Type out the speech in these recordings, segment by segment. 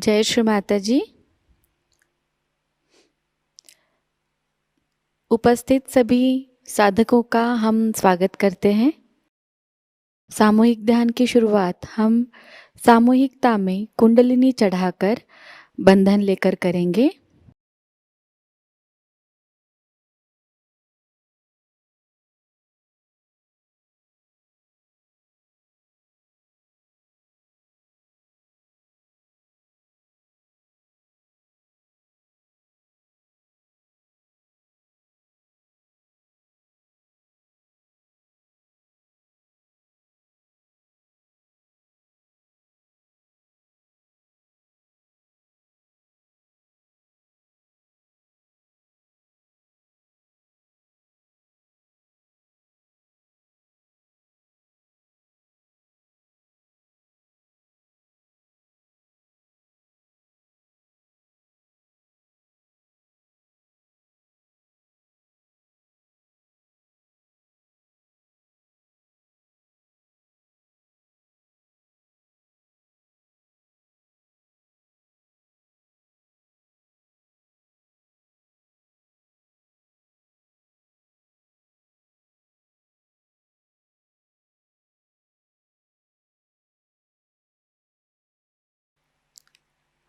जय श्री माताजी। उपस्थित सभी साधकों का हम स्वागत करते हैं। सामूहिक ध्यान की शुरुआत हम सामूहिकता में कुंडलिनी चढ़ाकर बंधन लेकर करेंगे।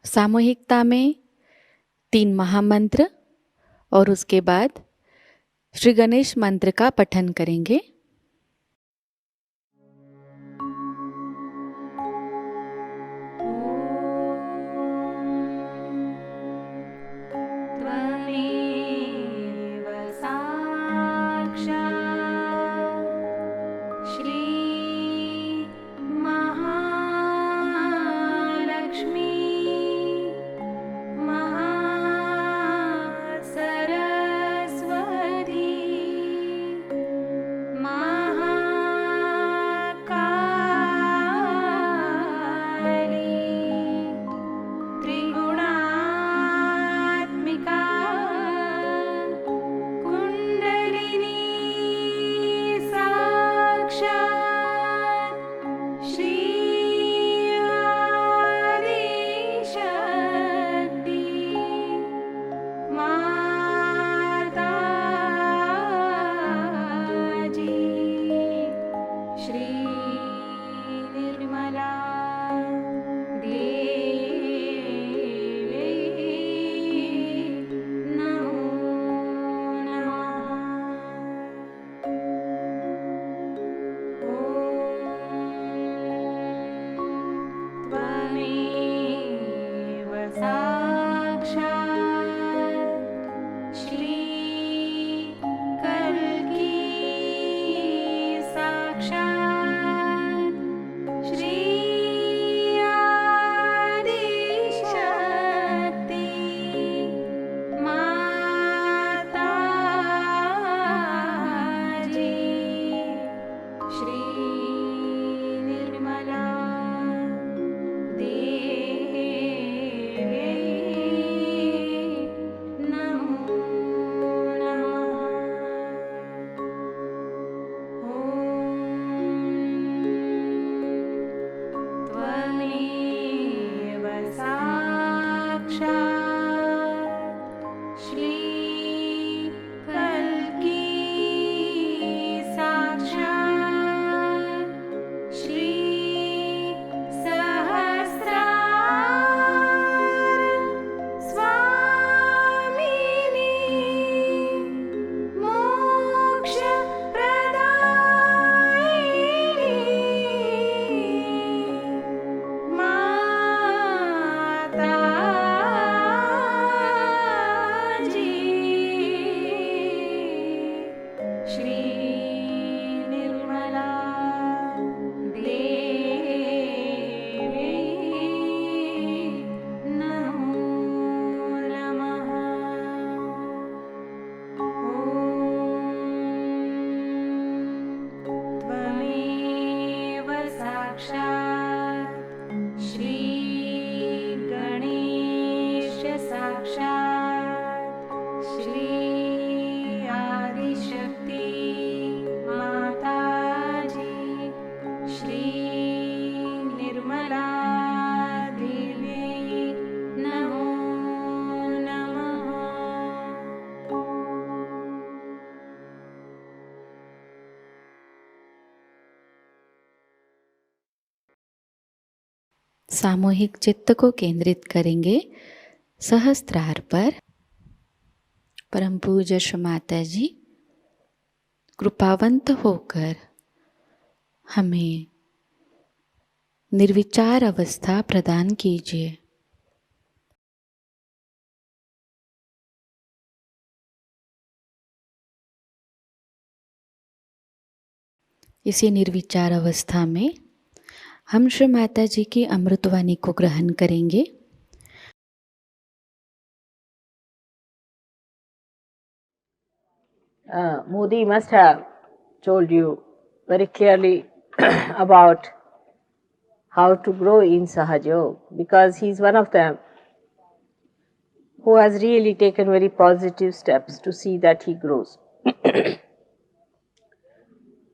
सामूहिकता में 3 महामंत्र और उसके बाद श्री गणेश मंत्र का पठन करेंगे। सामूहिक चित्त को केंद्रित करेंगे सहस्त्रार पर। परम पूज्य श्री माताजी कृपावंत होकर हमें निर्विचार अवस्था प्रदान कीजिए। इसी निर्विचार अवस्था में हम श्री माताजी की अमृतवाणी को ग्रहण करेंगे। Modi must have told you very clearly about how to grow in Sahajayoga, because he is one of them who has really taken very positive steps to see that he grows.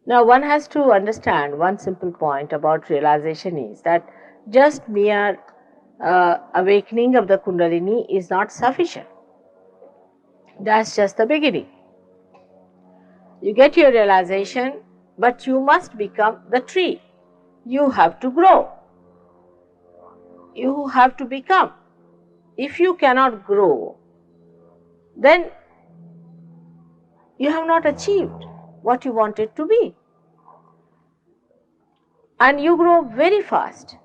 Now, one has to understand one simple point about realization is that just mere awakening of the Kundalini is not sufficient. That's just the beginning. You get your realization, but you must become the tree. You have to grow. You have to become. If you cannot grow, then you have not achieved what you wanted to be. And you grow very fast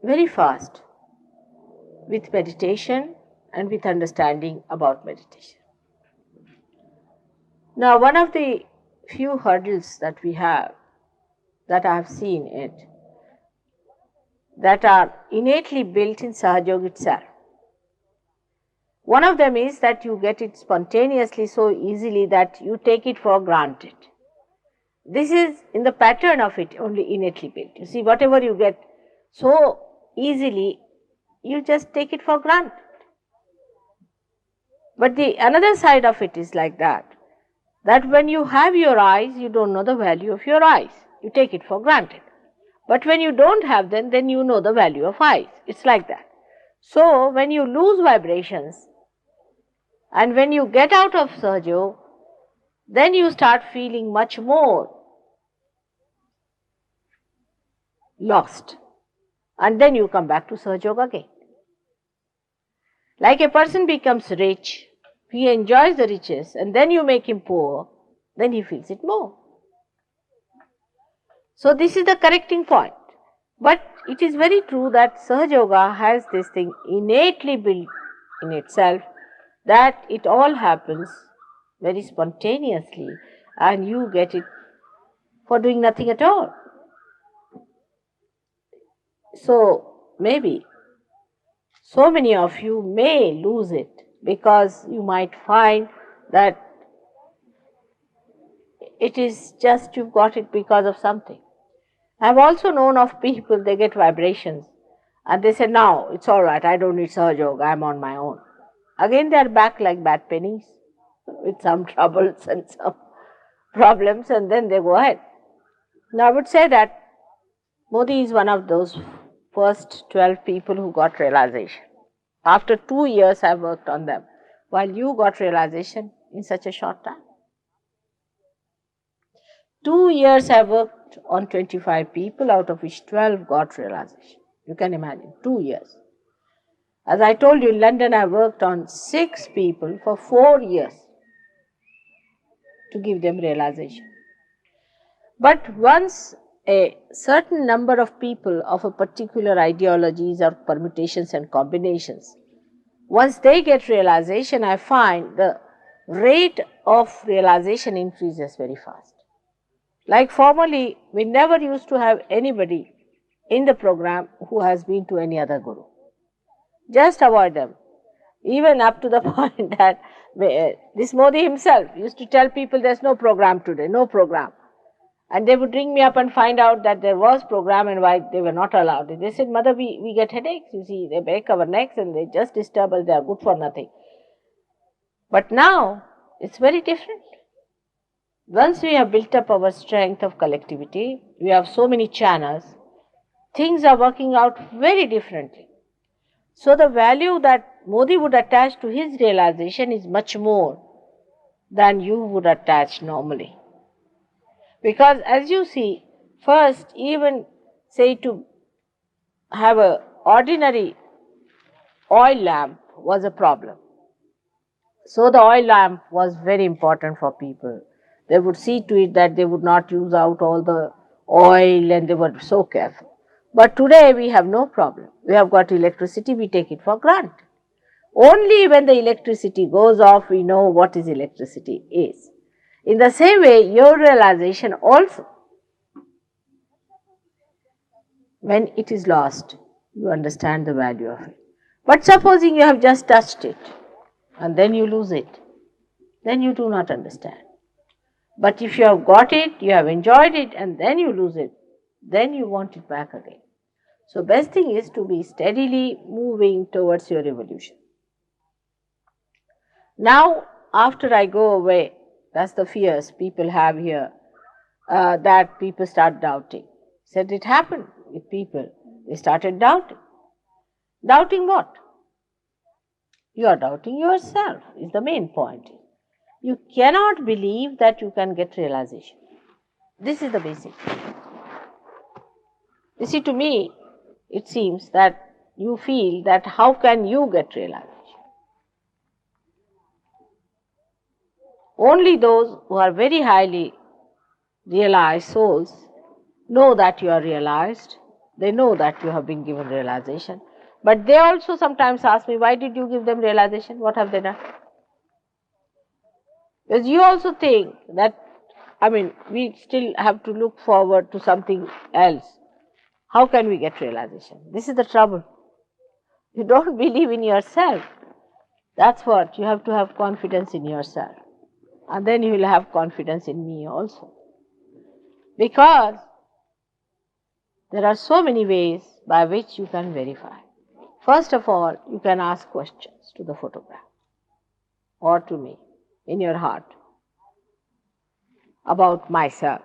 with meditation and with understanding about meditation. Now, one of the few hurdles that we have, that I have seen it, that are innately built in Sahajayoga itself. One of them is that you get it spontaneously so easily that you take it for granted. This is in the pattern of it only innately built. You see, whatever you get so easily, you just take it for granted. But the another side of it is like that when you have your eyes, you don't know the value of your eyes. You take it for granted. But when you don't have them, then you know the value of eyes. It's like that. So, when you lose vibrations and when you get out of Sahajayoga, then you start feeling much more lost. And then you come back to Sahajayoga again. Like a person becomes rich, he enjoys the riches, and then you make him poor, then he feels it more. So this is the correcting point. But it is very true that Sahajayoga has this thing innately built in itself, that it all happens very spontaneously and you get it for doing nothing at all. So maybe so many of you may lose it because you might find that it is just you've got it because of something. I have also known of people, they get vibrations and they say, now it's all right, I don't need Sahajayoga, I'm on my own. Again they are back like bad pennies with some troubles and some problems, and then they go ahead. Now I would say that Modi is one of those first 12 people who got realization. After 2 years I worked on them, while you got realization in such a short time. 2 years I worked on 25 people, out of which 12 got realization. You can imagine, 2 years. As I told you, in London I worked on 6 people for 4 years to give them realization. But once a certain number of people of a particular ideologies or permutations and combinations, once they get realization, I find the rate of realization increases very fast. Like formerly, we never used to have anybody in the program who has been to any other guru. Just avoid them. Even up to the point that this Modi himself used to tell people there's no program today, no program. And they would ring me up and find out that there was program and why they were not allowed. They said, Mother, we get headaches, you see, they break our necks and they just disturb us, they are good for nothing. But now, it's very different. Once we have built up our strength of collectivity, we have so many channels, things are working out very differently. So the value that Modi would attach to his realization is much more than you would attach normally. Because as you see, first even say to have a ordinary oil lamp was a problem. So the oil lamp was very important for people. They would see to it that they would not use out all the oil, and they were so careful. But today we have no problem. We have got electricity, we take it for granted. Only when the electricity goes off, we know what is electricity is. In the same way, your realization also, when it is lost, you understand the value of it. But supposing you have just touched it and then you lose it, then you do not understand. But if you have got it, you have enjoyed it, and then you lose it, then you want it back again. So best thing is to be steadily moving towards your evolution. Now, after I go away, that's the fears people have here, that people start doubting. Said it happened with people. They started doubting. Doubting what? You are doubting yourself is the main point. You cannot believe that you can get realization. This is the basic. You see, to me, it seems that you feel that how can you get realization? Only those who are very highly realized souls know that you are realized. They know that you have been given realization. But they also sometimes ask me, why did you give them realization? What have they done? Because you also think that, we still have to look forward to something else. How can we get realization? This is the trouble. You don't believe in yourself. That's what, you have to have confidence in yourself. And then you will have confidence in me also. Because there are so many ways by which you can verify. First of all, you can ask questions to the photograph or to me in your heart about myself,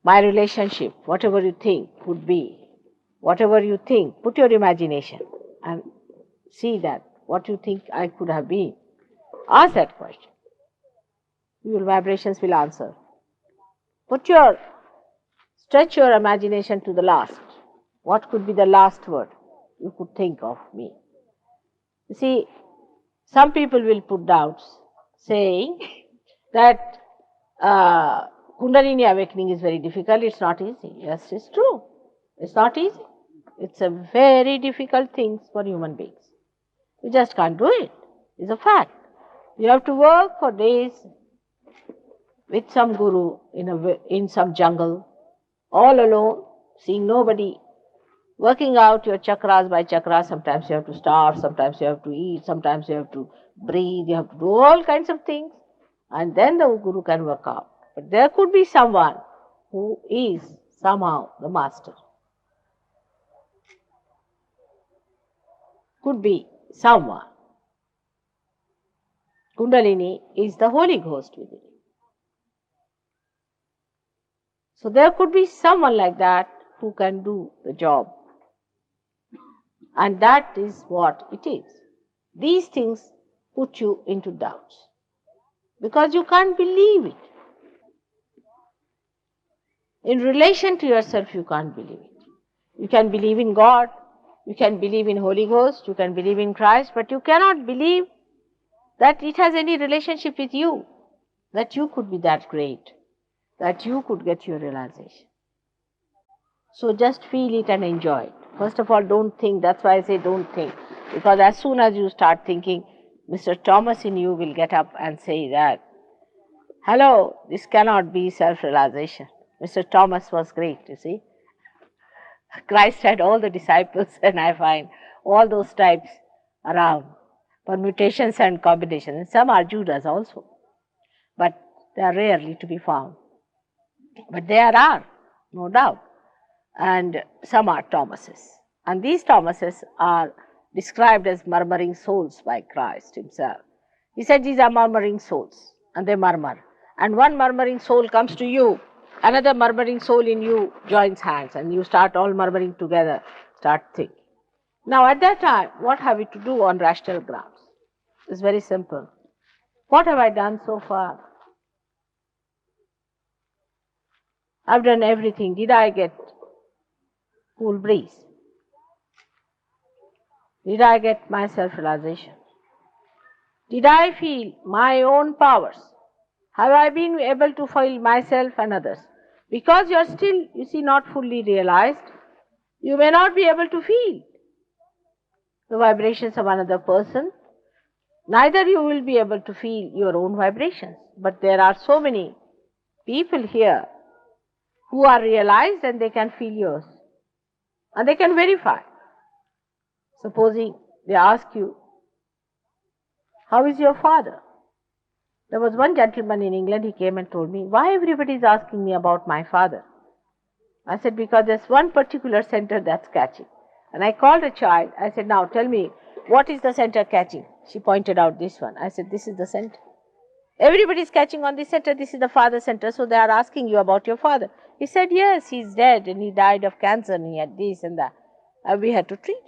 my relationship, whatever you think would be, whatever you think, put your imagination and see that what you think I could have been. Ask that question. Your vibrations will answer. Stretch your imagination to the last. What could be the last word you could think of me? You see, some people will put doubts saying that Kundalini awakening is very difficult, it's not easy. Yes, it's true. It's not easy. It's a very difficult thing for human beings. You just can't do it. It's a fact. You have to work for days with some guru in some jungle, all alone, seeing nobody, working out your chakras by chakras. Sometimes you have to starve, sometimes you have to eat, sometimes you have to breathe, you have to do all kinds of things, and then the guru can work out. But there could be someone who is somehow the master. Could be someone. Kundalini is the Holy Ghost within you. So there could be someone like that who can do the job. And that is what it is. These things put you into doubts because you can't believe it. In relation to yourself, you can't believe it. You can believe in God, you can believe in Holy Ghost, you can believe in Christ, but you cannot believe that it has any relationship with you, that you could be that great, that you could get your realization. So just feel it and enjoy it. First of all, don't think. That's why I say don't think. Because as soon as you start thinking, Mr. Thomas in you will get up and say that, hello, this cannot be self-realization. Mr. Thomas was great, you see. Christ had all the disciples, and I find all those types around, permutations and combinations. And some are Judas also, but they are rarely to be found. But there are, no doubt. And some are Thomases. And these Thomases are described as murmuring souls by Christ himself. He said these are murmuring souls, and they murmur. And one murmuring soul comes to you, another murmuring soul in you joins hands, and you start all murmuring together, start thinking. Now at that time, what have we to do on rational grounds? It's very simple. What have I done so far? I've done everything. Did I get cool breeze? Did I get my self-realization? Did I feel my own powers? Have I been able to feel myself and others? Because you are still, you see, not fully realized, you may not be able to feel the vibrations of another person. Neither you will be able to feel your own vibrations. But there are so many people here who are realized and they can feel yours. And they can verify. Supposing they ask you, how is your father? There was one gentleman in England, he came and told me, why everybody is asking me about my father? I said, because there's one particular center that's catching. And I called a child, I said, now tell me, what is the center catching? She pointed out this one. I said, this is the center. Everybody is catching on this center, this is the father center, so they are asking you about your father. He said, yes, he's dead and he died of cancer and he had this and that. And we had to treat.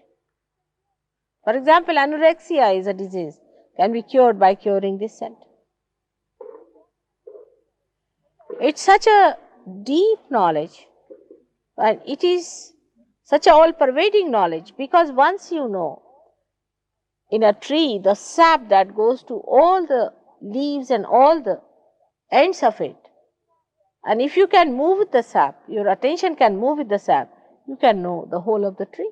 For example, anorexia is a disease, can be cured by curing this center. It's such a deep knowledge and it is such a all-pervading knowledge, because once you know in a tree the sap that goes to all the leaves and all the ends of it, and if you can move with the sap, your attention can move with the sap, you can know the whole of the tree.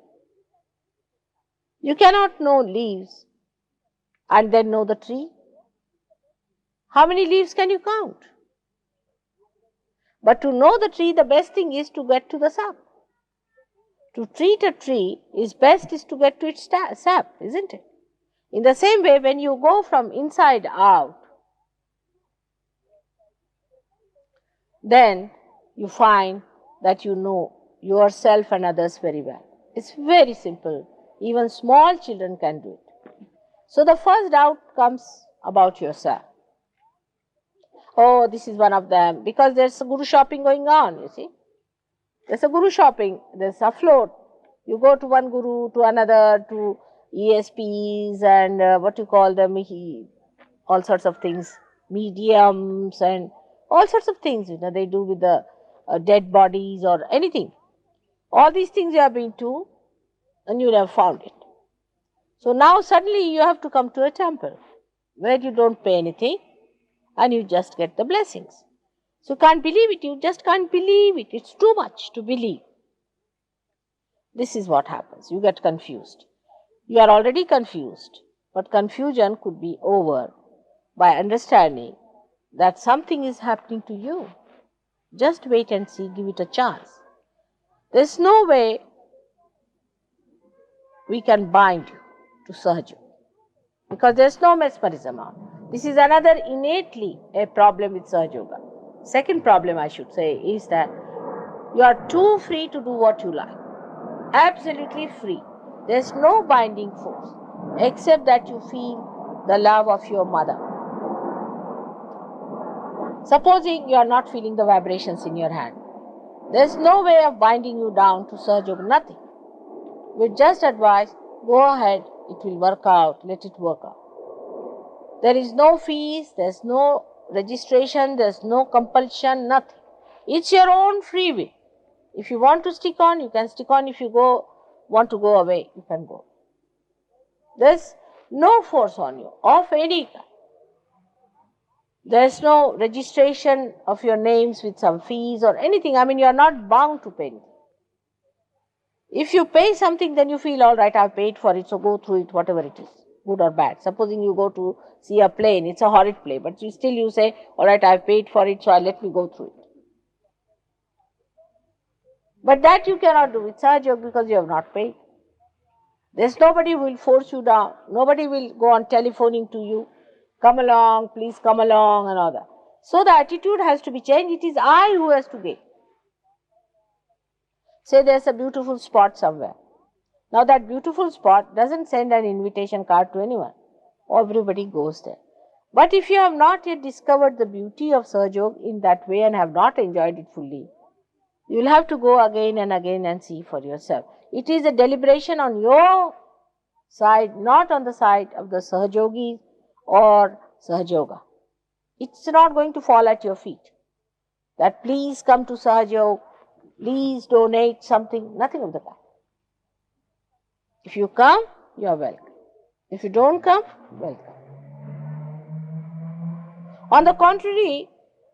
You cannot know leaves and then know the tree. How many leaves can you count? But to know the tree, the best thing is to get to the sap. To treat a tree is best is to get to its sap, isn't it? In the same way, when you go from inside out, then you find that you know yourself and others very well. It's very simple. Even small children can do it. So the first doubt comes about yourself. Oh, this is one of them, because there's a guru shopping going on, you see. There's a guru shopping, there's a float. You go to one guru, to another, to ESPs and what you call them, all sorts of things, mediums and all sorts of things, they do with the dead bodies or anything. All these things you have been to and you have found it. So now suddenly you have to come to a temple where you don't pay anything and you just get the blessings. So you can't believe it, you just can't believe it. It's too much to believe. This is what happens. You get confused. You are already confused, but confusion could be over by understanding that something is happening to you. Just wait and see, give it a chance. There's no way we can bind you to Sahajayoga, because there's no mesmerism on. This is another innately a problem with Sahajayoga. Second problem, I should say, is that you are too free to do what you like. Absolutely free. There's no binding force except that you feel the love of your mother. Supposing you are not feeling the vibrations in your hand, there's no way of binding you down to Sahajayoga, nothing. We just advise, go ahead, it will work out, let it work out. There is no fees, there's no registration, there's no compulsion, nothing. It's your own free will. If you want to stick on, you can stick on. If you want to go away, you can go. There's no force on you of any kind. There's no registration of your names with some fees or anything. I mean, you are not bound to pay anything. If you pay something, then you feel, all right, I've paid for it, so go through it, whatever it is, good or bad. Supposing you go to see a plane, it's a horrid play, but you say, all right, I've paid for it, so let me go through it. But that you cannot do with Sahajayoga because you have not paid. There's nobody who will force you down. Nobody will go on telephoning to you, come along, please come along and all that. So the attitude has to be changed. It is I who has to give. Say there's a beautiful spot somewhere. Now that beautiful spot doesn't send an invitation card to anyone. Everybody goes there. But if you have not yet discovered the beauty of Sahajayoga in that way and have not enjoyed it fully, you will have to go again and see for yourself. It is a deliberation on your side, not on the side of the Sahajogis or Sahajayoga. It's not going to fall at your feet. That please come to Sahajayoga, please donate something, nothing of the kind. If you come, you are welcome. If you don't come, welcome. On the contrary,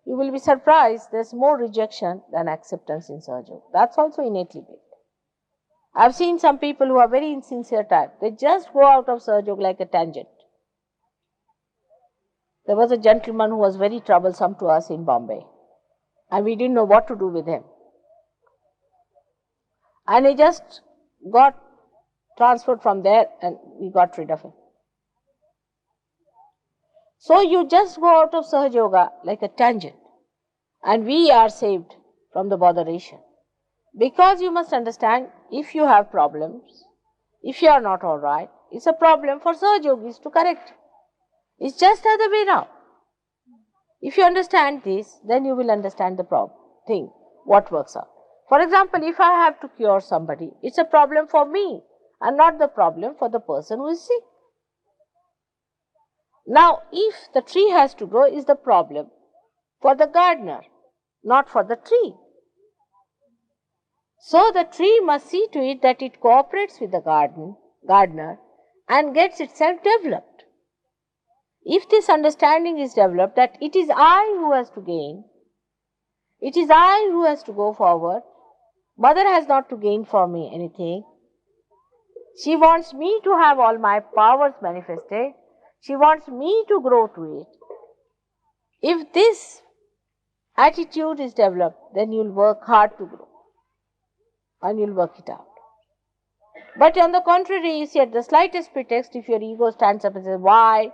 you will be surprised there's more rejection than acceptance in Sahajayoga. That's also innately built. I've seen some people who are very insincere type. They just go out of Sahajayoga like a tangent. There was a gentleman who was very troublesome to us in Bombay, and we didn't know what to do with him. And he just got transferred from there and we got rid of him. So you just go out of Sahajayoga like a tangent, and we are saved from the botheration. Because you must understand, if you have problems, if you are not all right, it's a problem for Sahajogis to correct. It's just the other way round. If you understand this, then you will understand the thing, what works out. For example, if I have to cure somebody, it's a problem for me and not the problem for the person who is sick. Now, if the tree has to grow, is the problem for the gardener, not for the tree. So the tree must see to it that it cooperates with the gardener and gets itself developed. If this understanding is developed that it is I who has to gain, it is I who has to go forward, mother has not to gain for me anything. She wants me to have all my powers manifested. She wants me to grow to it. If this attitude is developed, then you'll work hard to grow and you'll work it out. But on the contrary, you see, at the slightest pretext, if your ego stands up and says, why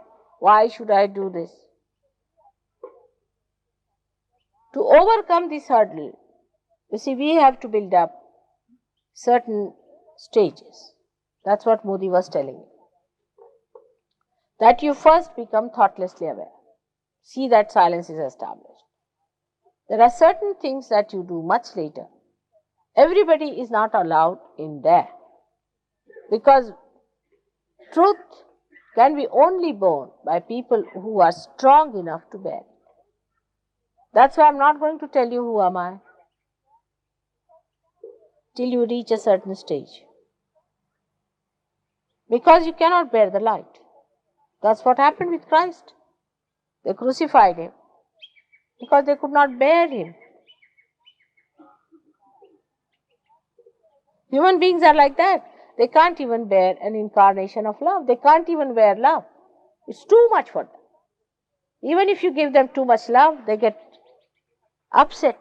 should I do this? To overcome this hurdle, you see, we have to build up certain stages. That's what Modi was telling me. That you first become thoughtlessly aware. See that silence is established. There are certain things that you do much later. Everybody is not allowed in there. Because truth can be only borne by people who are strong enough to bear it. That's why I'm not going to tell you who am I till you reach a certain stage. Because you cannot bear the light. That's what happened with Christ. They crucified him because they could not bear him. Human beings are like that. They can't even bear an incarnation of love. They can't even bear love. It's too much for them. Even if you give them too much love, they get upset.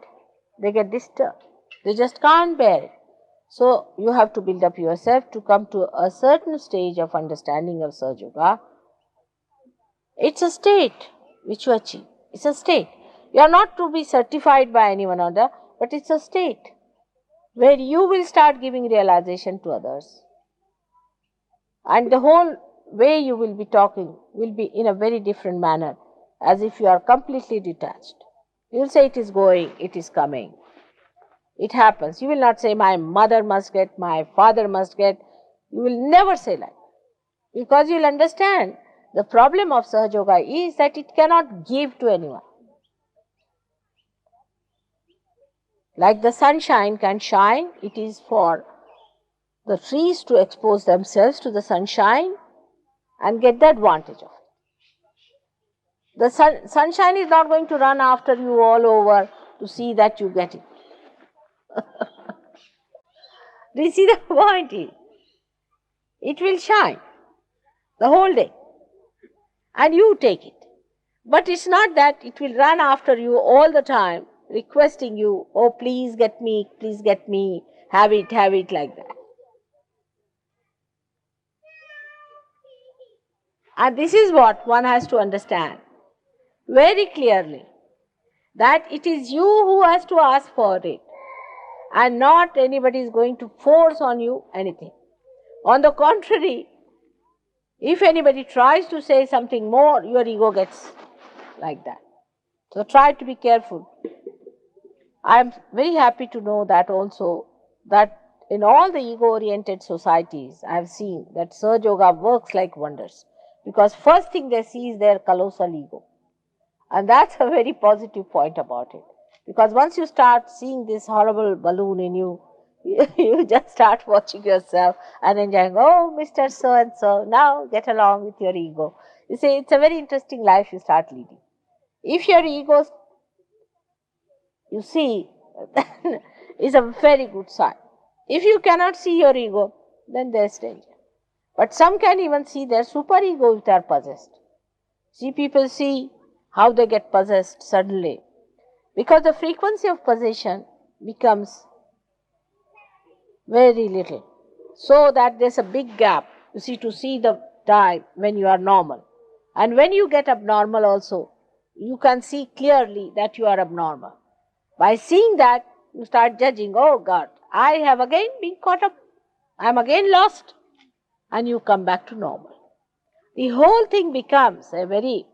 They get disturbed. They just can't bear it. So you have to build up yourself to come to a certain stage of understanding of Sahajayoga. It's a state which you achieve. It's a state. You are not to be certified by anyone other, but it's a state where you will start giving realization to others. And the whole way you will be talking will be in a very different manner, as if you are completely detached. You will say it is going, it is coming. It happens. You will not say my mother must get, my father must get. You will never say like that. Because you will understand the problem of Sahajayoga is that it cannot give to anyone. Like the sunshine can shine, it is for the trees to expose themselves to the sunshine and get the advantage of it. The sunshine is not going to run after you all over to see that you get it. Do you see the point is? It will shine the whole day and you take it. But it's not that it will run after you all the time, requesting you, oh please get me, have it like that. And this is what one has to understand very clearly, that it is you who has to ask for it and not anybody is going to force on you anything. On the contrary, if anybody tries to say something more, your ego gets like that. So try to be careful. I am very happy to know that also, that in all the ego-oriented societies, I have seen that Sahajayoga works like wonders. Because first thing they see is their colossal ego. And that's a very positive point about it. Because once you start seeing this horrible balloon in you, you just start watching yourself and enjoying, oh, Mr. So and so, now get along with your ego. You see, it's a very interesting life you start leading. If your ego, you see, is a very good sign. If you cannot see your ego, then there's danger. But some can even see their superego if they are possessed. See, people see how they get possessed suddenly. Because the frequency of possession becomes very little. So that there's a big gap, you see, to see the time when you are normal. And when you get abnormal also, you can see clearly that you are abnormal. By seeing that, you start judging, oh God, I have again been caught up. I am again lost. And you come back to normal. The whole thing becomes a very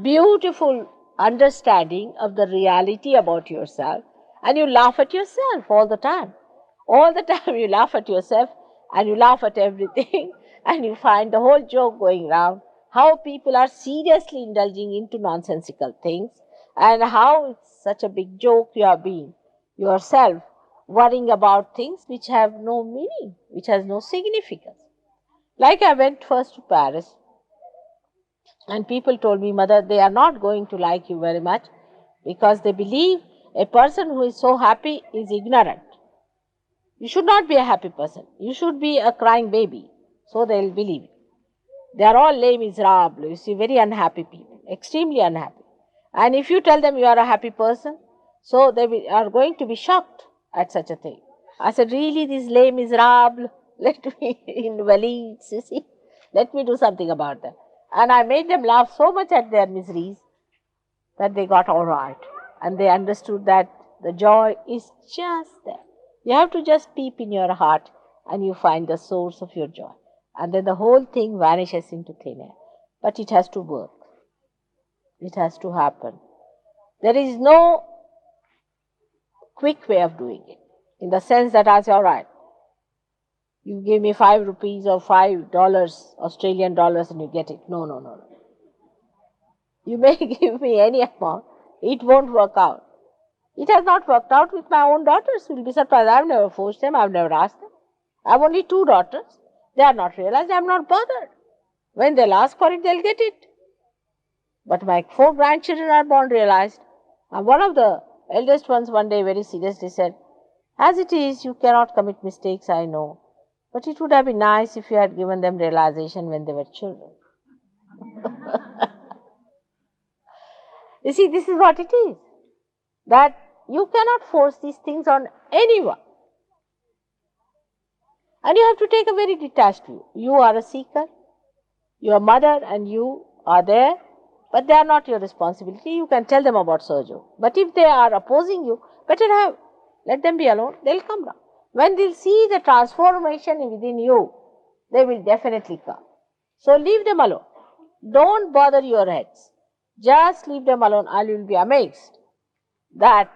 beautiful understanding of the reality about yourself, and you laugh at yourself all the time. All the time you laugh at yourself and you laugh at everything and you find the whole joke going round how people are seriously indulging into nonsensical things and how it's such a big joke you are being yourself worrying about things which have no meaning, which has no significance. Like I went first to Paris and people told me, Mother, they are not going to like you very much because they believe a person who is so happy is ignorant. You should not be a happy person. You should be a crying baby. So they will believe you. They are all les miserables. You see, very unhappy people, extremely unhappy. And if you tell them you are a happy person, so they are going to be shocked at such a thing. I said, really, these les miserables, let me invalids, you see, let me do something about them. And I made them laugh so much at their miseries that they got all right. And they understood that the joy is just there. You have to just peep in your heart and you find the source of your joy. And then the whole thing vanishes into thin air. But it has to work. It has to happen. There is no quick way of doing it. In the sense that I say, all right, you give me 5 rupees or $5 Australian dollars and you get it. No, no, no, no. You may give me any amount. It won't work out. It has not worked out with my own daughters. You'll be surprised. I've never forced them. I've never asked them. I have only 2 daughters. They are not realized. I'm not bothered. When they'll ask for it, they'll get it. But my 4 grandchildren are born realized. And one of the eldest ones one day very seriously said, as it is, you cannot commit mistakes, I know. But it would have been nice if you had given them realization when they were children. You see, this is what it is. That you cannot force these things on anyone. And you have to take a very detached view. You are a seeker. Your mother and you are there, but they are not your responsibility. You can tell them about Sahajayoga. But if they are opposing you, better let them be alone. They'll come down. When they'll see the transformation within you, they will definitely come. So leave them alone. Don't bother your heads. Just leave them alone and you will be amazed that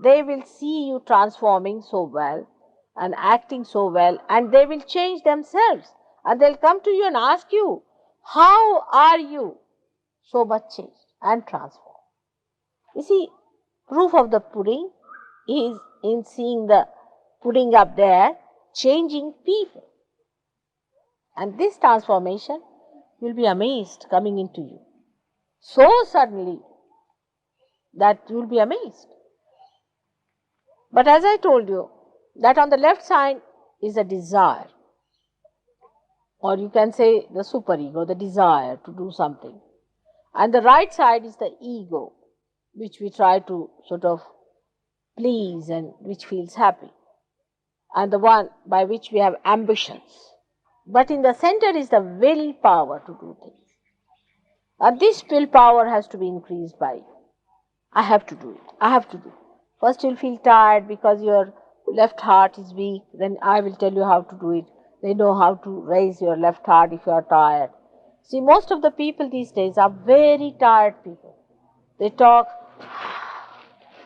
they will see you transforming so well and acting so well, and they will change themselves and they'll come to you and ask you, how are you so much changed and transformed? You see, proof of the pudding is in seeing the pudding up there changing people. And this transformation, you'll be amazed coming into you so suddenly that you'll be amazed. But as I told you, that on the left side is a desire, or you can say the superego, the desire to do something. And the right side is the ego, which we try to sort of please and which feels happy. And the one by which we have ambitions. But in the center is the willpower to do things. And this willpower has to be increased by you. I have to do it. I have to do it. First you'll feel tired because your left heart is weak. Then I will tell you how to do it. They know how to raise your left heart if you are tired. See, most of the people these days are very tired people. They talk,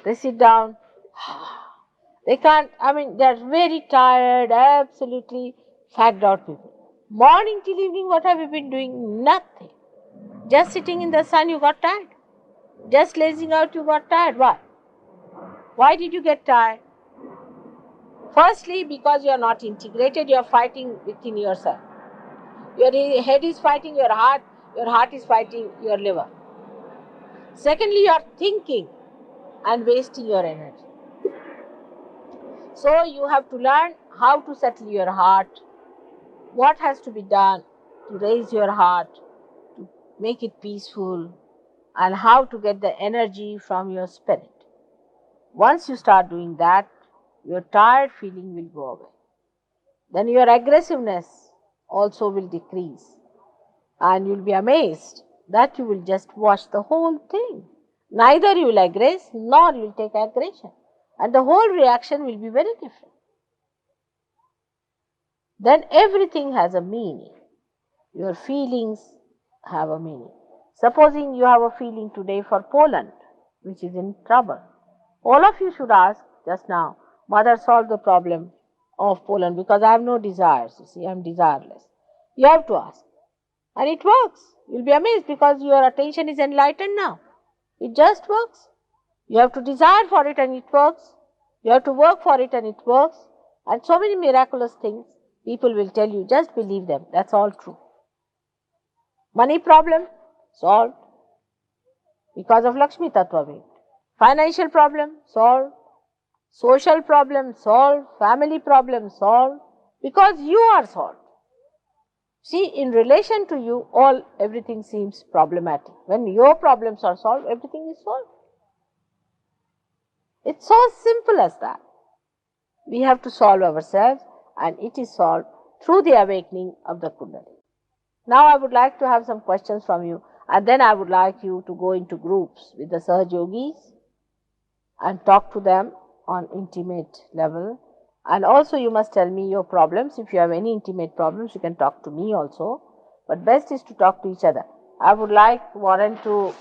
they sit down, they can't, they are very tired, absolutely fagged out people. Morning till evening, what have you been doing? Nothing. Just sitting in the sun, you got tired. Just lazing out, you got tired. Why? Why did you get tired? Firstly, because you are not integrated, you are fighting within yourself. Your head is fighting your heart is fighting your liver. Secondly, you are thinking and wasting your energy. So you have to learn how to settle your heart, what has to be done to raise your heart, to make it peaceful, and how to get the energy from your spirit. Once you start doing that, your tired feeling will go away. Then your aggressiveness also will decrease, and you'll be amazed that you will just watch the whole thing. Neither you will aggress nor you will take aggression, and the whole reaction will be very different. Then everything has a meaning. Your feelings have a meaning. Supposing you have a feeling today for Poland, which is in trouble, all of you should ask just now, Mother, solve the problem of Poland, because I have no desires. You see, I am desireless. You have to ask. And it works. You'll be amazed because your attention is enlightened now. It just works. You have to desire for it and it works. You have to work for it and it works. And so many miraculous things people will tell you. Just believe them. That's all true. Money problem solved because of Lakshmi Tattva Ved. Financial problem solved. Social problem solved. Family problem solved. Because you are solved. See, in relation to you, everything seems problematic. When your problems are solved, everything is solved. It's so simple as that. We have to solve ourselves, and it is solved through the awakening of the Kundalini. Now I would like to have some questions from you, and then I would like you to go into groups with the Sahajogis and talk to them on intimate level. And also you must tell me your problems. If you have any intimate problems, you can talk to me also. But best is to talk to each other. I would like Warren to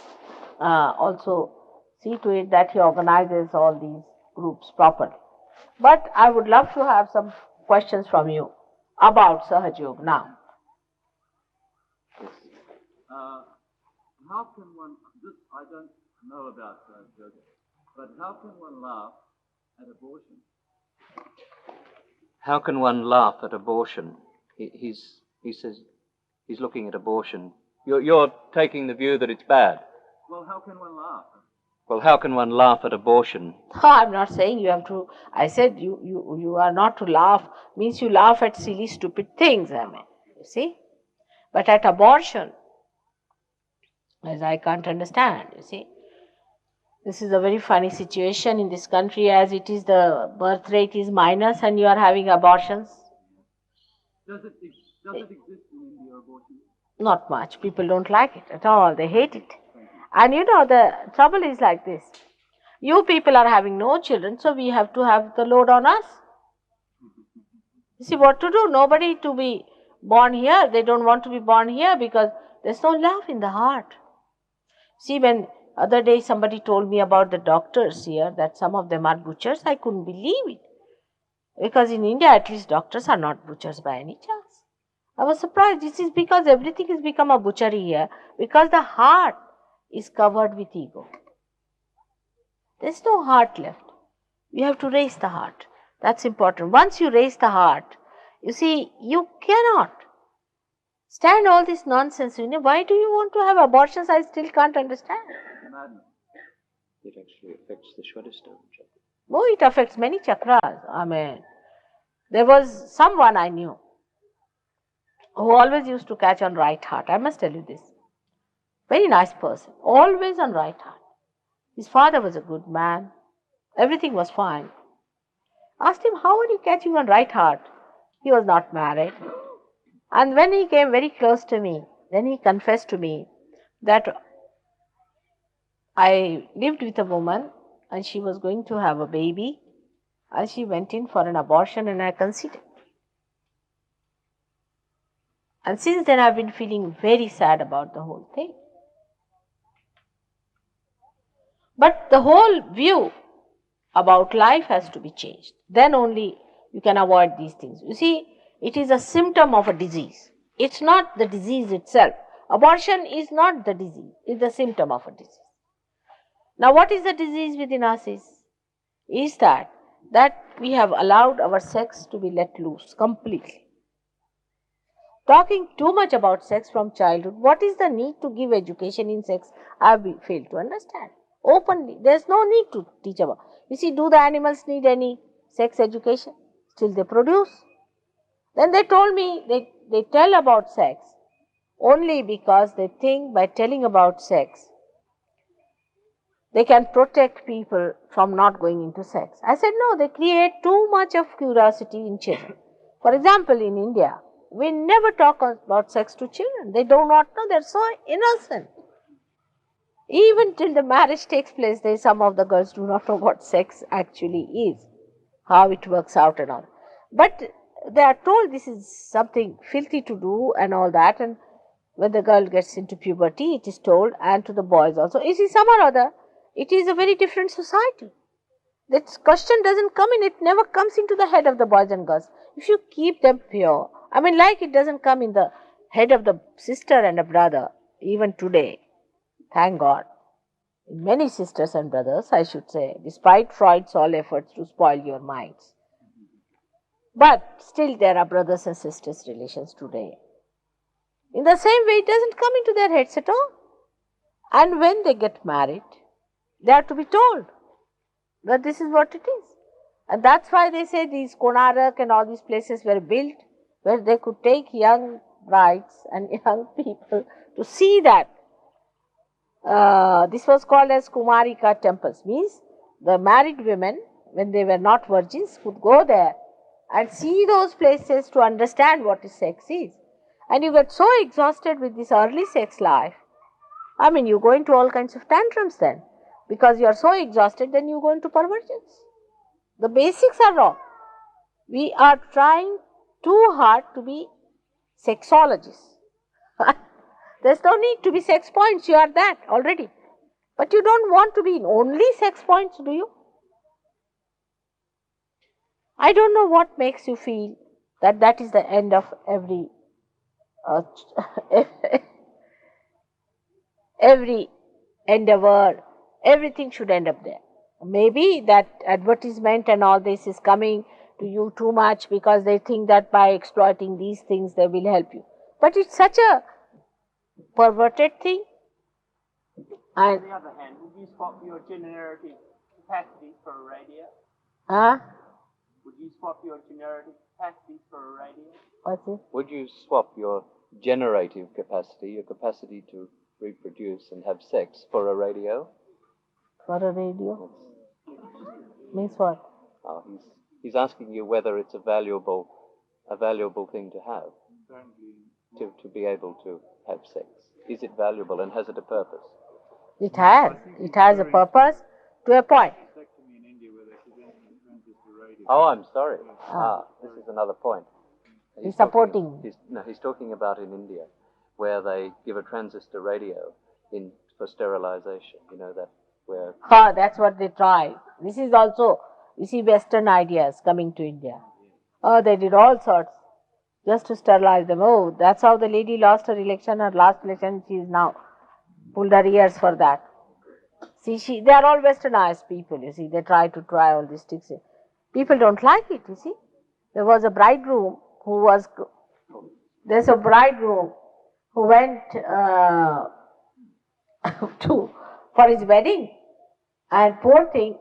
also see to it that he organizes all these groups properly. But I would love to have some questions from you about Sahajayoga now. How can one, this I don't know about yoga, but how can one laugh at abortion? How can one laugh at abortion? He says he's looking at abortion. You're taking the view that it's bad. Well, how can one laugh? Well, how can one laugh at abortion? I'm not saying you have to. I said you are not to laugh, means you laugh at silly, stupid things, I mean, you see. But at abortion, as I can't understand, you see. This is a very funny situation in this country, as it is the birth rate is minus and you are having abortions. Does it exist in India, abortion? Not much. People don't like it at all. They hate it. And you know, the trouble is like this. You people are having no children, so we have to have the load on us. You see what to do? Nobody to be born here. They don't want to be born here because there's no love in the heart. See, when other day somebody told me about the doctors here, that some of them are butchers, I couldn't believe it. Because in India, at least doctors are not butchers by any chance. I was surprised. This is because everything has become a butchery here, because the heart is covered with ego. There's no heart left. We have to raise the heart. That's important. Once you raise the heart, you see, you cannot stand all this nonsense. You know, why do you want to have abortions? I still can't understand. Madness. It actually affects the Shwadhisthana chakra. Oh, it affects many chakras. I mean, there was someone I knew who always used to catch on right heart. I must tell you this. Very nice person. Always on right heart. His father was a good man. Everything was fine. Asked him, how are you catching on right heart? He was not married. And when he came very close to me, then he confessed to me that I lived with a woman and she was going to have a baby and she went in for an abortion and I conceived. And since then I've been feeling very sad about the whole thing. But the whole view about life has to be changed. Then only you can avoid these things. You see, it is a symptom of a disease. It's not the disease itself. Abortion is not the disease. It's the symptom of a disease. Now what is the disease within us is that we have allowed our sex to be let loose completely. Talking too much about sex from childhood, what is the need to give education in sex? I have failed to understand. Openly, there is no need to teach about. You see, do the animals need any sex education? Still they produce. Then they told me they tell about sex only because they think by telling about sex, they can protect people from not going into sex. I said, no, they create too much of curiosity in children. For example, in India, we never talk about sex to children. They do not know, they are so innocent. Even till the marriage takes place, some of the girls do not know what sex actually is, how it works out and all. But they are told this is something filthy to do and all that, and when the girl gets into puberty, it is told, and to the boys also. You see, some or other, it is a very different society. That question doesn't come in, it never comes into the head of the boys and girls. If you keep them pure, I mean, like it doesn't come in the head of the sister and a brother, even today, thank God. Many sisters and brothers, I should say, despite Freud's all efforts to spoil your minds. But still there are brothers and sisters relations today. In the same way, it doesn't come into their heads at all. And when they get married, they are to be told that this is what it is. And that's why they say these Konarak and all these places were built where they could take young brides and young people to see that. This was called as Kumarika temples, means the married women, when they were not virgins, could go there and see those places to understand what sex is. And you get so exhausted with this early sex life. I mean, you go into all kinds of tantrums then. Because you are so exhausted, then you go into perversions. The basics are wrong. We are trying too hard to be sexologists. There's no need to be sex points, you are that already. But you don't want to be only sex points, do you? I don't know what makes you feel that is the end of every every endeavor. Everything should end up there. Maybe that advertisement and all this is coming to you too much because they think that by exploiting these things they will help you. But it's such a perverted thing. On the other hand, would you swap your generative capacities for a radio? Huh? Would you swap your generative capacities for a radio? What's it? Would you swap your generative capacity, your capacity to reproduce and have sex, for a radio? For a radio? Means what? He's asking you whether it's a valuable thing to have, to be able to have sex. Is it valuable and has it a purpose? It has a purpose to a point. Oh, I'm sorry. This is another point. He's supporting. He's talking about in India, where they give a transistor radio for sterilization. You know that where. That's what they try. This is also, you see, Western ideas coming to India. They did all sorts just to sterilize them. Oh, that's how the lady lost her election. Her last election, she is now pulled her ears for that. See, they are all westernized people, you see. They try all these tricks. People don't like it, you see. There's a bridegroom who went for his wedding, and poor thing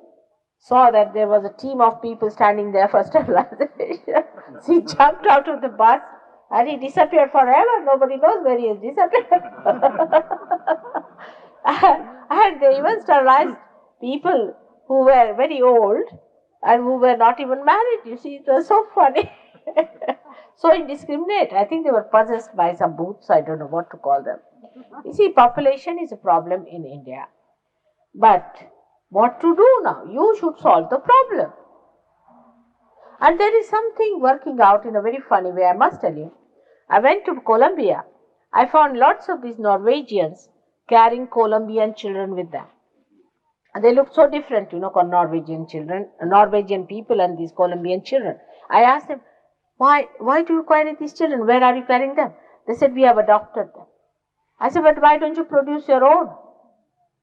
saw that there was a team of people standing there for sterilization. He jumped out of the bus and he disappeared forever. Nobody knows where he has disappeared. And they even sterilized people who were very old and who were not even married. You see, it was so funny. So indiscriminate. I think they were possessed by some boots. I don't know what to call them. You see, population is a problem in India. But what to do now? You should solve the problem. And there is something working out in a very funny way, I must tell you. I went to Colombia. I found lots of these Norwegians carrying Colombian children with them. And they looked so different, Norwegian people and these Colombian children. I asked them, why do you carry these children? Where are you carrying them? They said, we have adopted them. I said, but why don't you produce your own?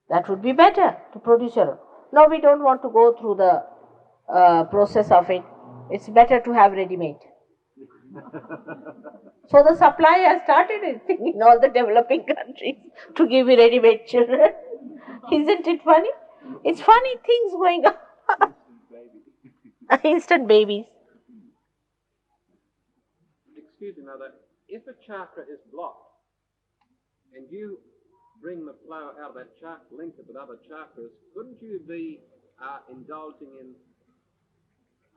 That would be better to produce your own. No, we don't want to go through the process of it. It's better to have ready-made. So the supply has started in all the developing countries to give you ready-made children. Isn't it funny? It's funny things going on. Instant babies. Excuse me, Mother. If a chakra is blocked and you bring the flow out of that chakra, link it with other chakras, couldn't you be indulging in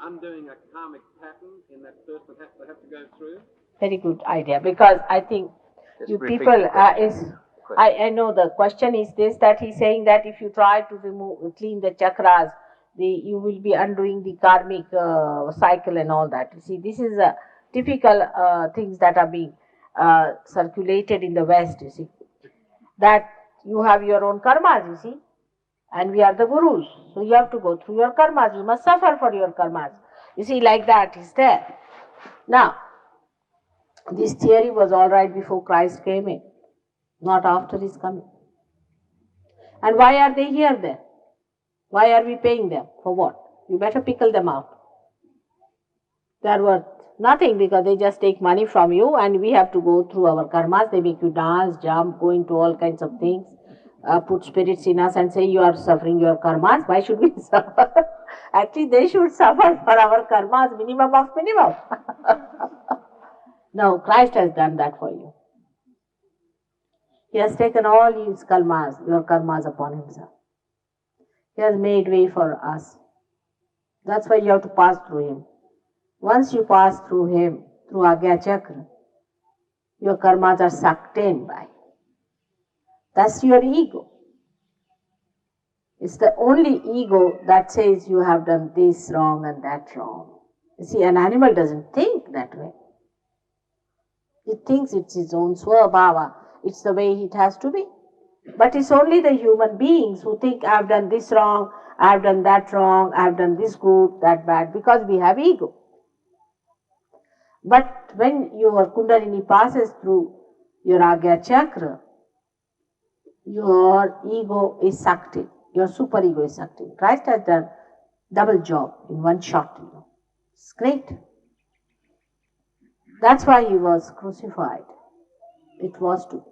undoing a karmic pattern in that person that they have to go through? Very good idea, because I think Just you repeat people the question. is I know the question is this, that he's saying that if you try to clean the chakras, you will be undoing the karmic cycle and all that. You see, this is a typical things that are being circulated in the West. You see, that you have your own karmas. You see, and we are the gurus, so you have to go through your karmas. You must suffer for your karmas. You see, like that is there. Now, this theory was all right before Christ came in, not after his coming. And why are they here then? Why are we paying them? For what? You better pickle them out. They are worth nothing because they just take money from you, and we have to go through our karmas. They make you dance, jump, go into all kinds of things, put spirits in us and say you are suffering your karmas. Why should we suffer? Actually, they should suffer for our karmas, minimum of minimum. No, Christ has done that for you. He has taken all his karmas, your karmas upon himself. He has made way for us. That's why you have to pass through him. Once you pass through him, through Agya Chakra, your karmas are sucked in by. That's your ego. It's the only ego that says you have done this wrong and that wrong. You see, an animal doesn't think that way. It thinks it's its own swabhava. It's the way it has to be. But it's only the human beings who think, I've done this wrong, I've done that wrong, I've done this good, that bad, because we have ego. But when your Kundalini passes through your Agya Chakra, your ego is sucked in, your superego is sucked in. Christ has done double job in one shot. It's great. That's why he was crucified. It was to.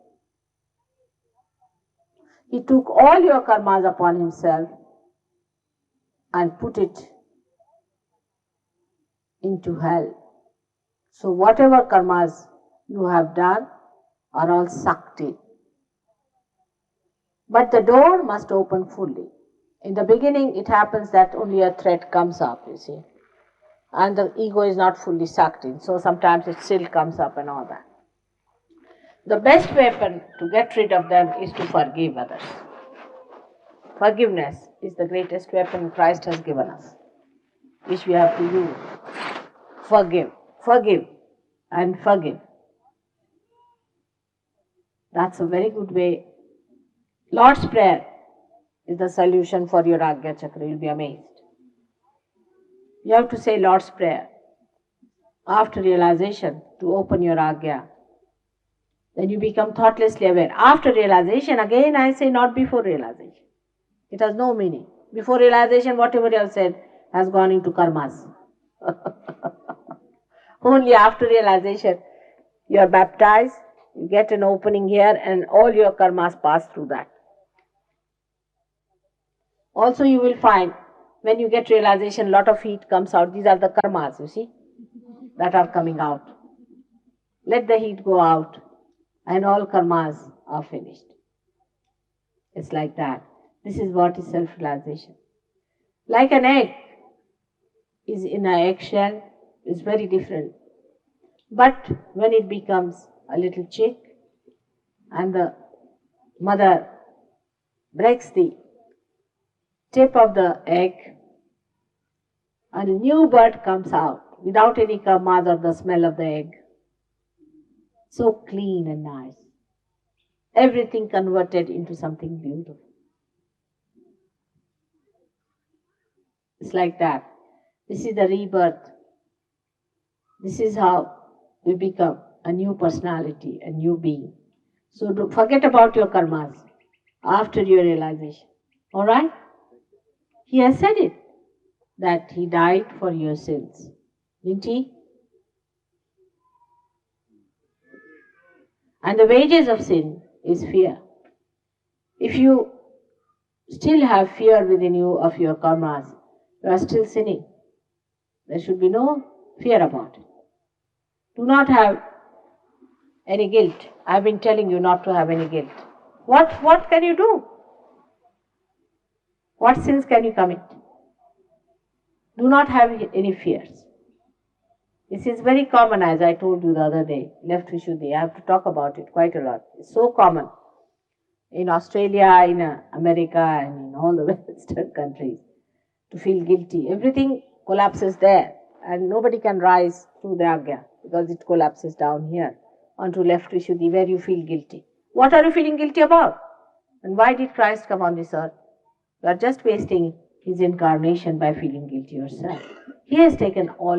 He took all your karmas upon himself and put it into hell. So whatever karmas you have done are all sucked in. But the door must open fully. In the beginning, it happens that only a thread comes up, you see. And the ego is not fully sucked in. So sometimes it still comes up and all that. The best weapon to get rid of them is to forgive others. Forgiveness is the greatest weapon Christ has given us, which we have to use. Forgive, forgive, and forgive. That's a very good way. Lord's Prayer is the solution for your Agya Chakra. You'll be amazed. You have to say Lord's Prayer after realization to open your Agya. Then you become thoughtlessly aware. After realization, again I say not before realization. It has no meaning. Before realization, whatever you have said has gone into karmas. Only after realization, you are baptized, you get an opening here, and all your karmas pass through that. Also, you will find when you get realization, a lot of heat comes out. These are the karmas, you see, that are coming out. Let the heat go out, and all karmas are finished. It's like that. This is what is self-realization. Like an egg is in an eggshell, is very different. But when it becomes a little chick and the mother breaks the tip of the egg, a new bird comes out without any karmas or the smell of the egg. So clean and nice. Everything converted into something beautiful. It's like that. This is the rebirth. This is how we become a new personality, a new being. So forget about your karmas. after your realization. Alright? He has said it, that he died for your sins. Didn't he? And the wages of sin is fear. If you still have fear within you of your karmas, you are still sinning. There should be no fear about it. Do not have any guilt. I've been telling you not to have any guilt. What can you do? What sins can you commit? Do not have any fears. This is very common, as I told you the other day, left Vishuddhi. I have to talk about it quite a lot. It's so common in Australia, in America, and in all the Western countries to feel guilty. Everything collapses there, and nobody can rise through the Agya because it collapses down here onto left Vishuddhi where you feel guilty. What are you feeling guilty about? And why did Christ come on this earth? You are just wasting his incarnation by feeling guilty yourself. He has taken all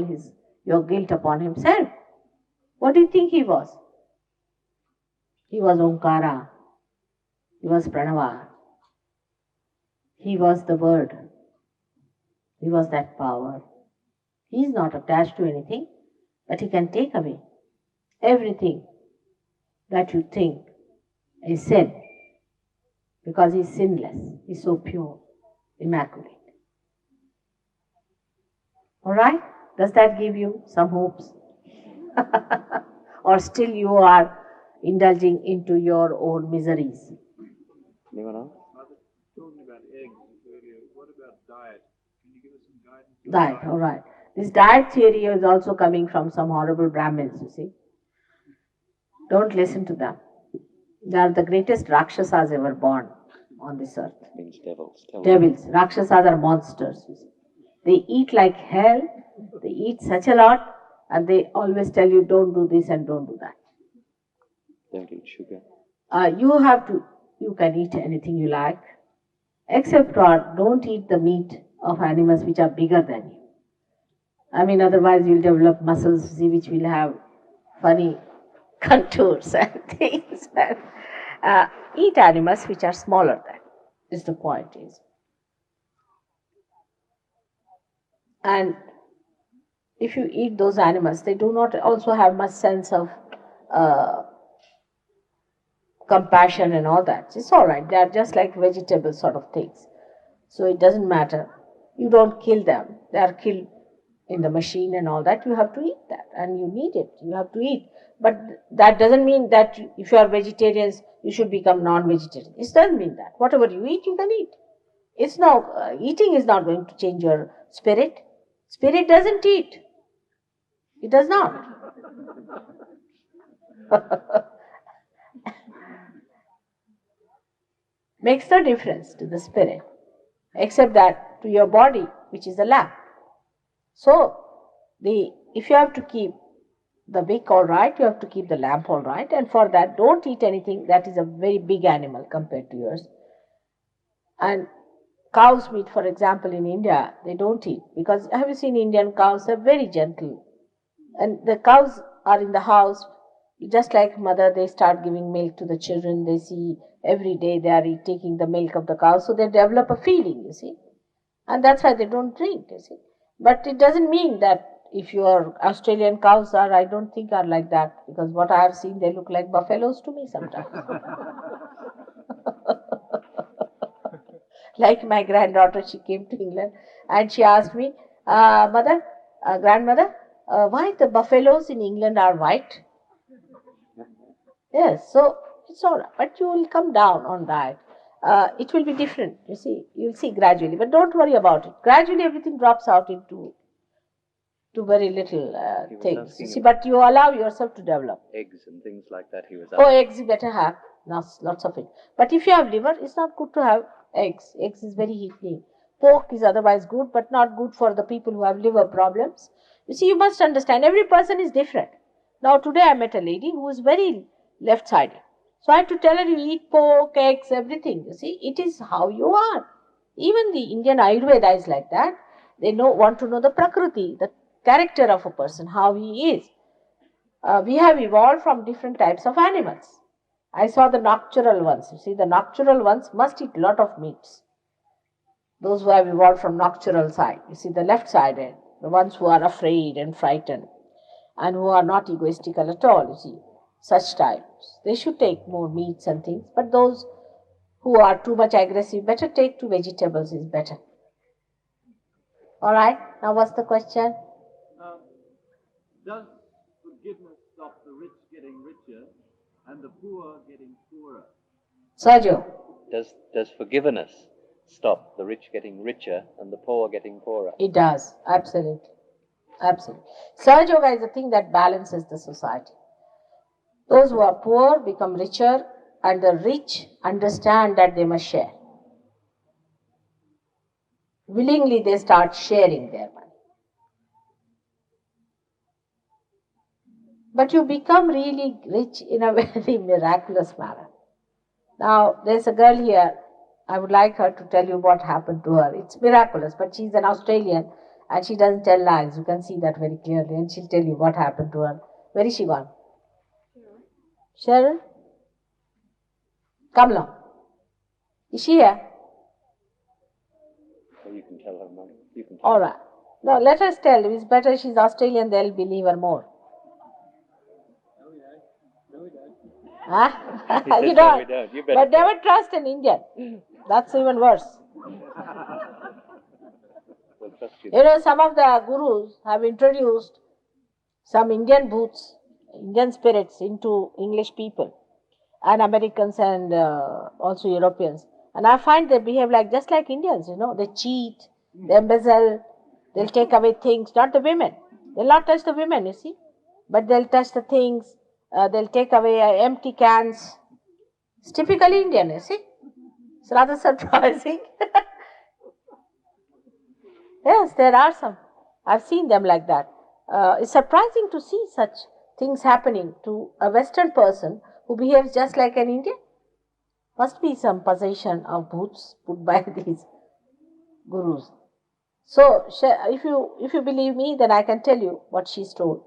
your guilt upon himself. What do you think he was? He was Omkara. He was Pranava. He was the word. He was that power. He is not attached to anything, but he can take away everything that you think is sin, because he is sinless. He is so pure, immaculate. Alright? Does that give you some hopes? Or still you are indulging into your own miseries? Anyone else? Talking about eggs earlier, what about diet? Can you give us some guidance? Diet, alright. This diet theory is also coming from some horrible Brahmins, you see. Don't listen to them. They are the greatest Rakshasas ever born on this earth. Means devils. Devils. Rakshasas are monsters, you see. They eat like hell, they eat such a lot, and they always tell you don't do this and don't do that. Don't eat sugar. You can eat anything you like, except for don't eat the meat of animals which are bigger than you. I mean, otherwise you'll develop muscles, see, which will have funny contours and things. Eat animals which are smaller than, is the point is. And if you eat those animals, they do not also have much sense of compassion and all that. It's all right. They are just like vegetable sort of things. So it doesn't matter. You don't kill them. They are killed in the machine and all that. You have to eat that, and you need it. You have to eat. But that doesn't mean that if you are vegetarians, you should become non-vegetarian. It doesn't mean that. Whatever you eat, you can eat. It's now eating is not going to change your spirit. Spirit doesn't eat. It does not. Makes no difference to the spirit, except that to your body, which is the lamp. So, if you have to keep the wick all right, you have to keep the lamp all right, and for that, don't eat anything that is a very big animal compared to yours. And cow's meat, for example, in India, they don't eat, because have you seen Indian cows? They're very gentle. And the cows are in the house, just like mother, they start giving milk to the children. They see every day they are taking the milk of the cow, so they develop a feeling, you see. And that's why they don't drink, you see. But it doesn't mean that if your Australian cows are, I don't think are like that, because what I have seen, they look like buffaloes to me sometimes. Like my granddaughter, she came to England and she asked me, grandmother, why the buffaloes in England are white? Yes, so it's all right, but you will come down on that. It will be different, you see. You'll see gradually, but don't worry about it. Gradually, everything drops out into very little things. You see, but you allow yourself to develop. Eggs and things like that he was Oh, eggs you better have, lots of it. But if you have liver, it's not good to have eggs. Eggs is very heating. Pork is otherwise good, but not good for the people who have liver problems. You see, you must understand, every person is different. Now, today I met a lady who is very left-sided. So I had to tell her, you eat pork, eggs, everything. You see, it is how you are. Even the Indian Ayurveda is like that. They want to know the prakriti, the character of a person, how he is. We have evolved from different types of animals. I saw the nocturnal ones. You see, the nocturnal ones must eat lot of meats. Those who have evolved from nocturnal side. You see, the left-sided, the ones who are afraid and frightened and who are not egoistical at all, you see, such types. They should take more meats and things, but those who are too much aggressive, better take 2 vegetables is better. All right, now what's the question? Does forgiveness stop the rich getting richer and the poor getting poorer? Sergio. Does forgiveness stop the rich getting richer and the poor getting poorer? It does, absolutely. Absolutely. Sahajayoga is the thing that balances the society. Those who are poor become richer, and the rich understand that they must share. Willingly they start sharing their money. But you become really rich in a very miraculous manner. Now, there's a girl here. I would like her to tell you what happened to her. It's miraculous, but she's an Australian and she doesn't tell lies. You can see that very clearly, and she'll tell you what happened to her. Where is she gone? Sharon? Come along. Is she here? Well, you can tell her, Mum. You can tell All right. No, let us tell. It's better she's Australian, they'll believe her more. Huh? He You says, "No, don't. we don't. You better But never trust an Indian. That's even worse. We'll trust you." You know, some of the gurus have introduced some Indian bhoots, Indian spirits into English people and Americans and also Europeans. And I find they behave just like Indians, you know. They cheat, they embezzle, they'll take away things, not the women. They'll not touch the women, you see. But they'll touch the things, they'll take away empty cans. It's typically Indian, you see. It's rather surprising. Yes, there are some. I've seen them like that. It's surprising to see such things happening to a Western person who behaves just like an Indian. Must be some possession of bhoots put by these gurus. So, if you believe me, then I can tell you what she's told.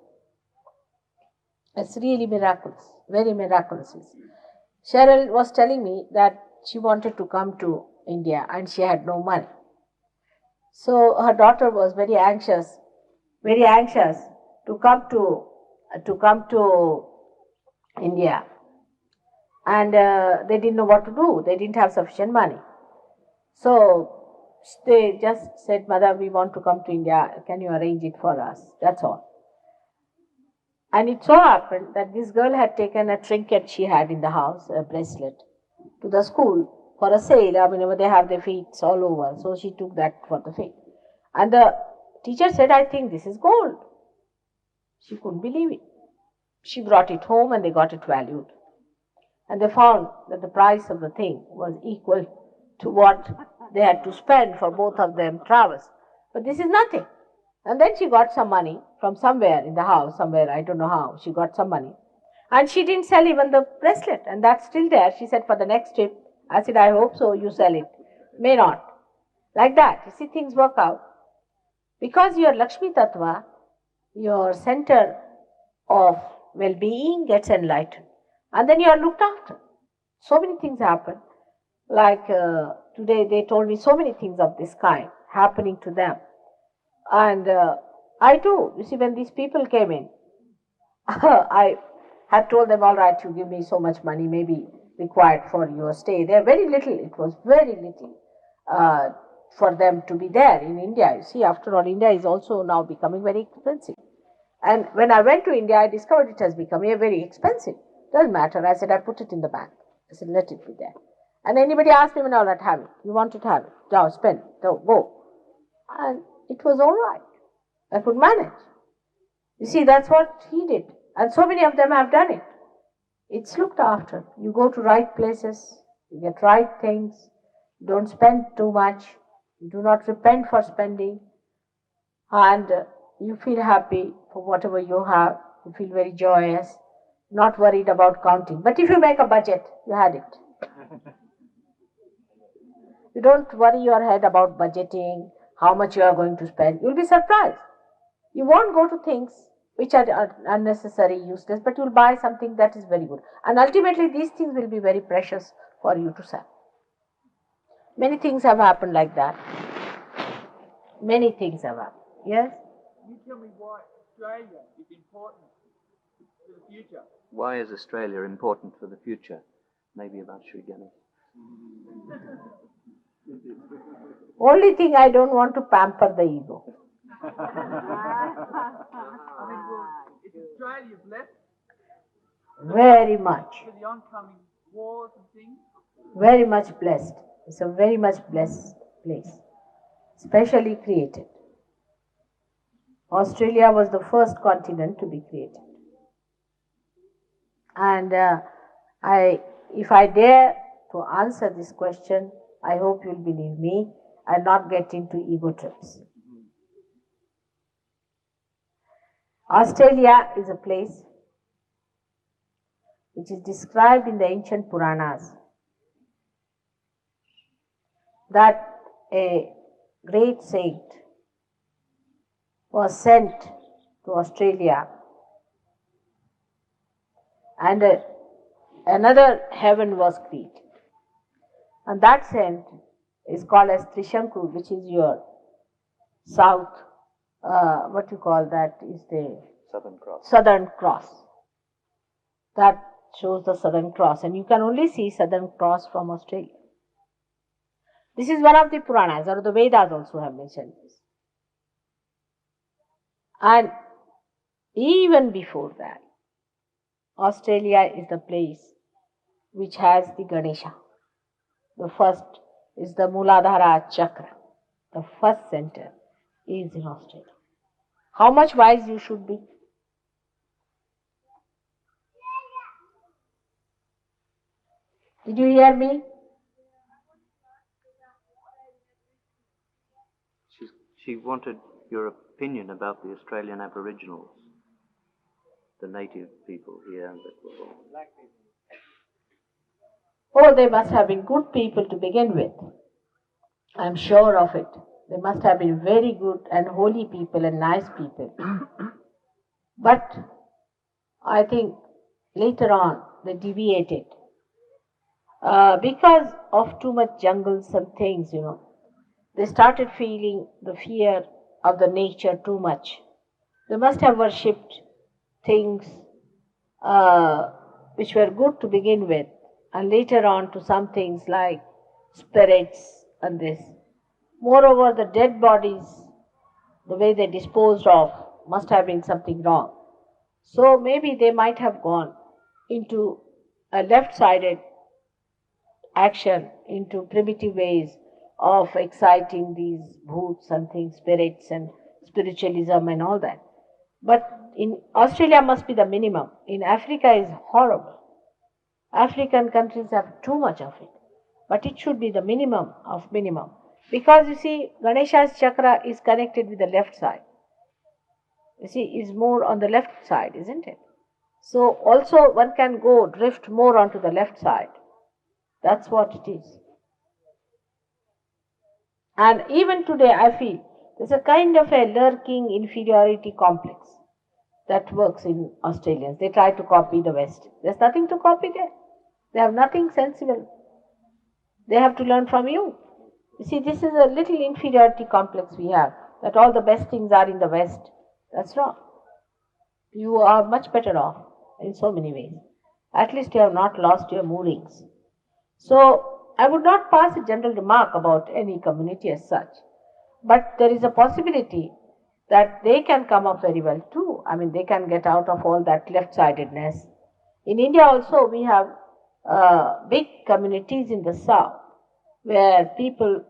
It's really miraculous, very miraculous. Cheryl was telling me that she wanted to come to India and she had no money. So her daughter was very anxious to come to India, and they didn't know what to do. They didn't have sufficient money, so they just said, "Mother, we want to come to India. Can you arrange it for us?" That's all. And it so happened that this girl had taken a trinket she had in the house, a bracelet, to the school for a sale. I mean, they have their feet all over, so she took that for the feet. And the teacher said, "I think this is gold." She couldn't believe it. She brought it home and they got it valued. And they found that the price of the thing was equal to what they had to spend for both of them travels. But this is nothing. And then she got some money from somewhere in the house, somewhere, I don't know how, she got some money. And she didn't sell even the bracelet, and that's still there. She said, for the next trip, I said, I hope so, you sell it. May not. Like that, you see, things work out. Because your Lakshmi Tattva, your center of well-being gets enlightened. And then you are looked after. So many things happen. Like today they told me so many things of this kind happening to them. And I too, you see, when these people came in, I had told them, all right, you give me so much money, maybe required for your stay. There, very little, it was very little for them to be there in India. You see, after all, India is also now becoming very expensive. And when I went to India, I discovered it has become very expensive. Doesn't matter. I said, I put it in the bank. I said, let it be there. And anybody asked me, now let have it. You want it, have it. Now spend it. Go. And it was all right. I could manage. You see, that's what he did. And so many of them have done it. It's looked after. You go to right places. You get right things. You don't spend too much. You do not repent for spending. And you feel happy for whatever you have. You feel very joyous. Not worried about counting. But if you make a budget, you had it. You don't worry your head about budgeting, how much you are going to spend. You'll be surprised. You won't go to things which are unnecessary, useless, but you will buy something that is very good. And ultimately these things will be very precious for you to sell. Many things have happened like that. Many things have happened. Yes? Can you tell me why Australia is important for the future? Why is Australia important for the future? Maybe about Shri Ganesh. Only thing, I don't want to pamper the ego. I mean, is Australia blessed Very much. for the oncoming wars and things? Very much blessed. It's a very much blessed place. Specially created. Australia was the first continent to be created. And if I dare to answer this question, I hope you'll believe me and not get into ego trips. Australia is a place which is described in the ancient Puranas that a great saint was sent to Australia and another heaven was created. And that saint is called as Trishanku, which is your south, what you call that is the Southern Cross. Southern Cross. That shows the Southern Cross, and you can only see Southern Cross from Australia. This is one of the Puranas, or the Vedas also have mentioned this. And even before that, Australia is the place which has the Ganesha. The first is the Muladhara Chakra. The first center is in Australia. How much wise you should be? Did you hear me? She wanted your opinion about the Australian Aboriginals, the native people here that were born. Black people. Oh, they must have been good people to begin with. I'm sure of it. They must have been very good and holy people and nice people. But I think later on they deviated because of too much jungles and things, They started feeling the fear of the nature too much. They must have worshipped things which were good to begin with, and later on to some things like spirits and this. Moreover, the dead bodies, the way they disposed of, must have been something wrong. So maybe they might have gone into a left-sided action, into primitive ways of exciting these bhoots and things, spirits and spiritualism and all that. But in Australia must be the minimum. In Africa is horrible. African countries have too much of it. But it should be the minimum of minimum. Because you see, Ganesha's chakra is connected with the left side. You see, is more on the left side, isn't it? So also one can go drift more onto the left side. That's what it is. And even today I feel there's a kind of a lurking inferiority complex that works in Australians. They try to copy the West. There's nothing to copy there. They have nothing sensible. They have to learn from you. You see, this is a little inferiority complex we have, that all the best things are in the West. That's wrong. You are much better off in so many ways. At least you have not lost your moorings. So, I would not pass a general remark about any community as such. But there is a possibility that they can come up very well too. I mean, they can get out of all that left-sidedness. In India also, we have big communities in the south where people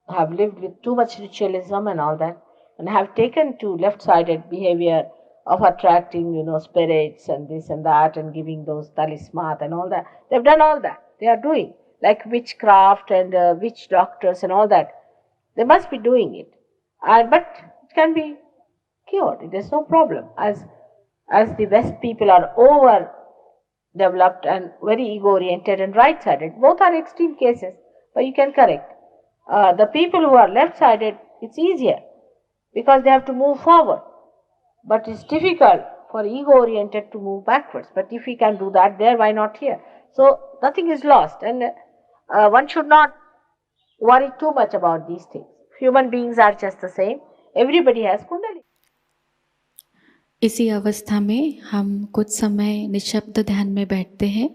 have lived with too much ritualism and all that, and have taken to left-sided behavior of attracting, spirits and this and that, and giving those talismans and all that. They've done all that. They are doing, like witchcraft and witch doctors and all that. They must be doing it. But it can be cured. There's no problem. As the West people are overdeveloped and very ego-oriented and right-sided. Both are extreme cases, but you can correct. The people who are left-sided, it's easier because they have to move forward. But it's difficult for ego oriented to move backwards. But if we can do that there, why not here? So nothing is lost, and one should not worry too much about these things. Human beings are just the same. Everybody has kundalini. इसी अवस्था में हम कुछ समय निशब्द ध्यान में बैठते हैं।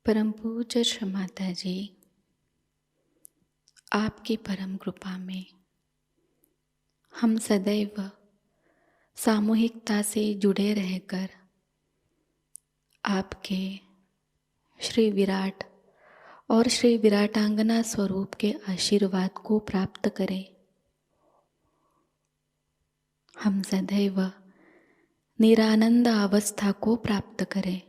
परम पूज्य श्री माताजी, आपकी परम कृपा में हम सदैव सामूहिकता से जुड़े रहकर आपके श्री विराट और श्री विराटांगना स्वरूप के आशीर्वाद को प्राप्त करें। हम सदैव निरानंद अवस्था को प्राप्त करें।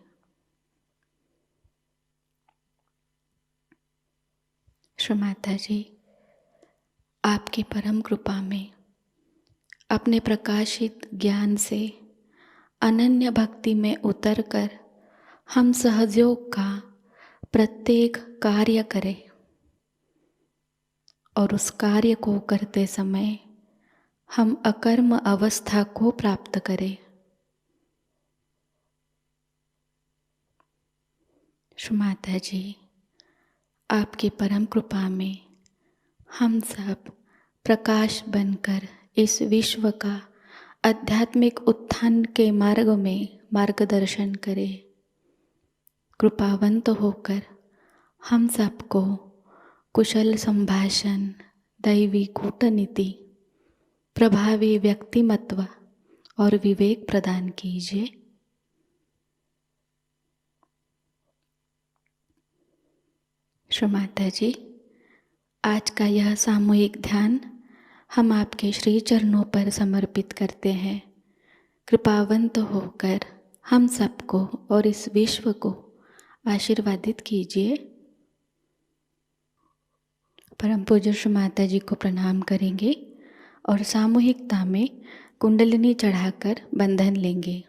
श्री माताजी, आपकी परम कृपा में अपने प्रकाशित ज्ञान से अनन्य भक्ति में उतरकर हम सहयोग का प्रत्येक कार्य करें और उस कार्य को करते समय हम अकर्म अवस्था को प्राप्त करें। श्री माताजी, आपकी परम कृपा में हम सब प्रकाश बनकर इस विश्व का आध्यात्मिक उत्थान के मार्ग में मार्गदर्शन करें। कृपावंत होकर हम सबको कुशल संभाषण, दैवी कूटनीति, प्रभावी व्यक्तिमत्व और विवेक प्रदान कीजिए। श्री माताजी, आज का यह सामूहिक ध्यान हम आपके श्री चरणों पर समर्पित करते हैं। कृपावंत होकर हम सबको और इस विश्व को आशीर्वादित कीजिए। परम पूज्य श्री माताजी को प्रणाम करेंगे और सामूहिकता में कुंडलिनी चढ़ाकर बंधन लेंगे।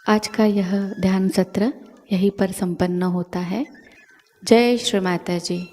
आज का यह ध्यान सत्र यहीं पर संपन्न होता है। जय श्री माता जी।